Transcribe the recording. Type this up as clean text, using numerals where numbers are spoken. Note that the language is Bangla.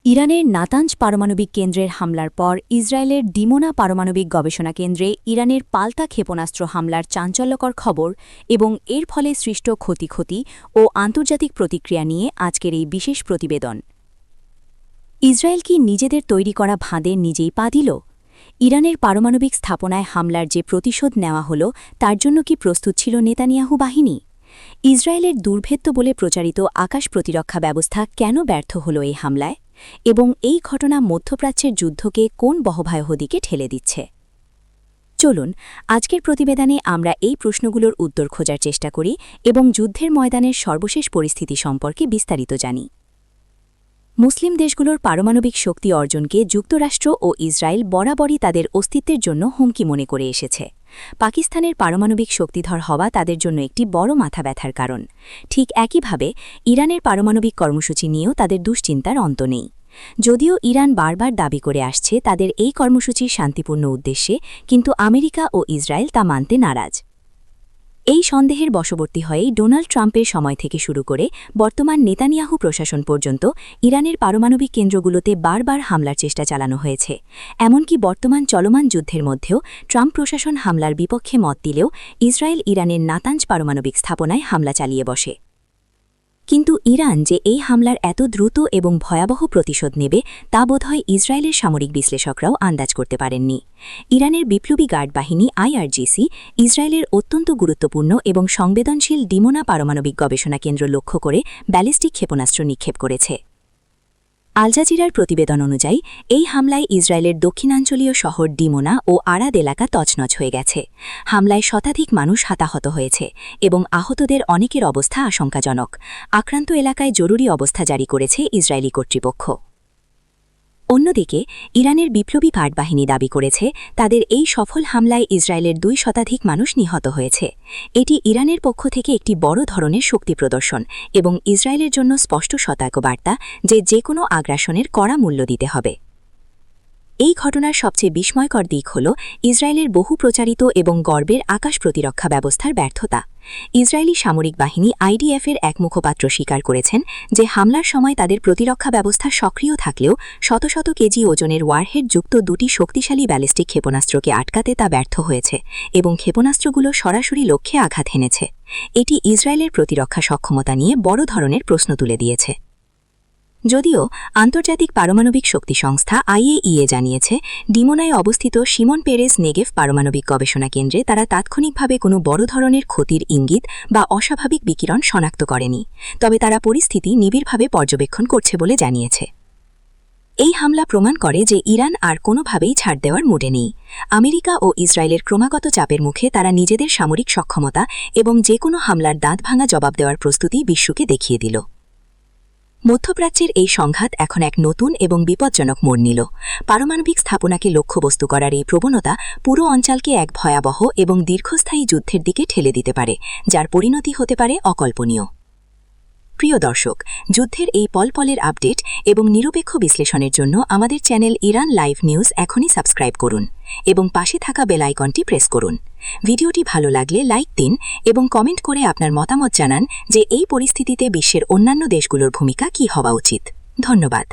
ইরানের নাতাঞ্জ পারমাণবিক কেন্দ্রের হামলার পর ইসরায়েলের দিমোনা পারমাণবিক গবেষণা কেন্দ্রে ইরানের পাল্টা ক্ষেপণাস্ত্র হামলার চাঞ্চল্যকর খবর এবং এর ফলে সৃষ্ট ক্ষতি ও আন্তর্জাতিক প্রতিক্রিয়া নিয়ে আজকের এই বিশেষ প্রতিবেদন। ইসরায়েল কি নিজেদের তৈরি করা ফাঁদে নিজেই পা দিল? ইরানের পারমাণবিক স্থাপনায় হামলার যে প্রতিশোধ নেওয়া হল তার জন্য কি প্রস্তুত ছিল নেতানিয়াহু বাহিনী? ইসরায়েলের দুর্ভেদ্য বলে প্রচারিত আকাশ প্রতিরক্ষা ব্যবস্থা কেন ব্যর্থ হল এই হামলায়, এবং এই ঘটনা মধ্যপ্রাচ্যের যুদ্ধকে কোন বহভয়াবহ দিকে ঠেলে দিচ্ছে? চলুন আজকের প্রতিবেদনে আমরা এই প্রশ্নগুলোর উত্তর খোঁজার চেষ্টা করি এবং যুদ্ধের ময়দানের সর্বশেষ পরিস্থিতি সম্পর্কে বিস্তারিত জানি। মুসলিম দেশগুলোর পারমাণবিক শক্তি অর্জনকে যুক্তরাষ্ট্র ও ইসরায়েল বরাবরই তাদের অস্তিত্বের জন্য হুমকি মনে করে এসেছে। পাকিস্তানের পারমাণবিক শক্তিধর হওয়া তাদের জন্য একটি বড় মাথা ব্যথার কারণ। ঠিক একইভাবে ইরানের পারমাণবিক কর্মসূচি নিয়েও তাদের দুশ্চিন্তার অন্ত নেই। যদিও ইরান বারবার দাবি করে আসছে তাদের এই কর্মসূচির শান্তিপূর্ণ উদ্দেশ্যে, কিন্তু আমেরিকা ও ইসরায়েল তা মানতে নারাজ। এই সন্দেহের বশবর্তী হয়েই ডোনাল্ড ট্রাম্পের সময় থেকে শুরু করে বর্তমান নেতানিয়াহু প্রশাসন পর্যন্ত ইরানের পারমাণবিক কেন্দ্রগুলোতে বারবার হামলার চেষ্টা চালানো হয়েছে। এমনকি বর্তমান চলমান যুদ্ধের মধ্যেও ট্রাম্প প্রশাসন হামলার বিপক্ষে মত দিলেও ইসরায়েল ইরানের নাতাঞ্জ পারমাণবিক স্থাপনায় হামলা চালিয়ে বসে। কিন্তু ইরান যে এই হামলার এত দ্রুত এবং ভয়াবহ প্রতিশোধ নেবে তা বোধহয় ইসরায়েলের সামরিক বিশ্লেষকরাও আন্দাজ করতে পারেননি। ইরানের বিপ্লবী গার্ড বাহিনী IRGC ইসরায়েলের অত্যন্ত গুরুত্বপূর্ণ এবং সংবেদনশীল দিমোনা পারমাণবিক গবেষণা কেন্দ্র লক্ষ্য করে ব্যালিস্টিক ক্ষেপণাস্ত্র নিক্ষেপ করেছে। আল জাজিরার প্রতিবেদন অনুযায়ী এই হামলায় ইসরায়েলের দক্ষিণাঞ্চলীয় শহর ডিমোনা ও আরাদ এলাকা তছনছ হয়ে গেছে। হামলায় শতাধিক মানুষ হতাহত হয়েছে এবং আহতদের অনেকের অবস্থা আশঙ্কাজনক। আক্রান্ত এলাকায় জরুরি অবস্থা জারি করেছে ইসরায়েলি কর্তৃপক্ষ। অন্যদিকে ইরানের বিপ্লবী গার্ড বাহিনী দাবি করেছে তাদের এই সফল হামলায় ইসরায়েলের 2 শতাধিক মানুষ নিহত হয়েছে। এটি ইরানের পক্ষ থেকে একটি বড় ধরনের শক্তি প্রদর্শন এবং ইসরায়েলের জন্য স্পষ্ট সতর্কবার্তা যে কোনো আগ্রাসনের কড়া মূল্য দিতে হবে। এই ঘটনার সবচেয়ে বিস্ময়কর দিক হল ইসরায়েলের বহু প্রচারিত এবং গর্বের আকাশ প্রতিরক্ষা ব্যবস্থার ব্যর্থতা। ইসরায়েলি সামরিক বাহিনী IDF-এর এক মুখপাত্র স্বীকার করেছেন যে হামলার সময় তাদের প্রতিরক্ষা ব্যবস্থা সক্রিয় থাকলেও শত শত কেজি ওজনের ওয়ারহেড যুক্ত 2টি শক্তিশালী ব্যালিস্টিক ক্ষেপণাস্ত্রকে আটকাতে তা ব্যর্থ হয়েছে এবং ক্ষেপণাস্ত্রগুলো সরাসরি লক্ষ্যে আঘাত হেনেছে। এটি ইসরায়েলের প্রতিরক্ষা সক্ষমতা নিয়ে বড় ধরনের প্রশ্ন তুলে দিয়েছে। যদিও আন্তর্জাতিক পারমাণবিক শক্তি সংস্থা IAEA জানিয়েছে ডিমোনায় অবস্থিত শিমন পেরেজ নেগেভ পারমাণবিক গবেষণা কেন্দ্রে তারা তাৎক্ষণিকভাবে কোনো বড় ধরনের ক্ষতির ইঙ্গিত বা অস্বাভাবিক বিকিরণ শনাক্ত করেনি, তবে তারা পরিস্থিতি নিবিড়ভাবে পর্যবেক্ষণ করছে বলে জানিয়েছে। এই হামলা প্রমাণ করে যে ইরান আর কোনোভাবেই ছাড় দেওয়ার মুডে নেই। আমেরিকা ও ইসরায়েলের ক্রমাগত চাপের মুখে তারা নিজেদের সামরিক সক্ষমতা এবং যে কোনো হামলার দাঁত ভাঙা জবাব দেওয়ার প্রস্তুতি বিশ্বকে দেখিয়ে দিল। মধ্যপ্রাচ্যের এই সংঘাত এখন এক নতুন এবং বিপজ্জনক মোড় নিল। পারমাণবিক স্থাপনাকে লক্ষ্যবস্তু করার এই প্রবণতা পুরো অঞ্চলকে এক ভয়াবহ এবং দীর্ঘস্থায়ী যুদ্ধের দিকে ঠেলে দিতে পারে, যার পরিণতি হতে পারে অকল্পনীয়। প্রিয় দর্শক, যুদ্ধের এই পলপলের আপডেট এবং নিরপেক্ষ বিশ্লেষণের জন্য আমাদের চ্যানেল ইরান লাইভ নিউজ এখনই সাবস্ক্রাইব করুন এবং পাশে থাকা বেল আইকনটি প্রেস করুন। ভিডিওটি ভালো লাগলে লাইক দিন এবং কমেন্ট করে আপনার মতামত জানান যে এই পরিস্থিতিতে বিশ্বের অন্যান্য দেশগুলোর ভূমিকা কী হওয়া উচিত। ধন্যবাদ।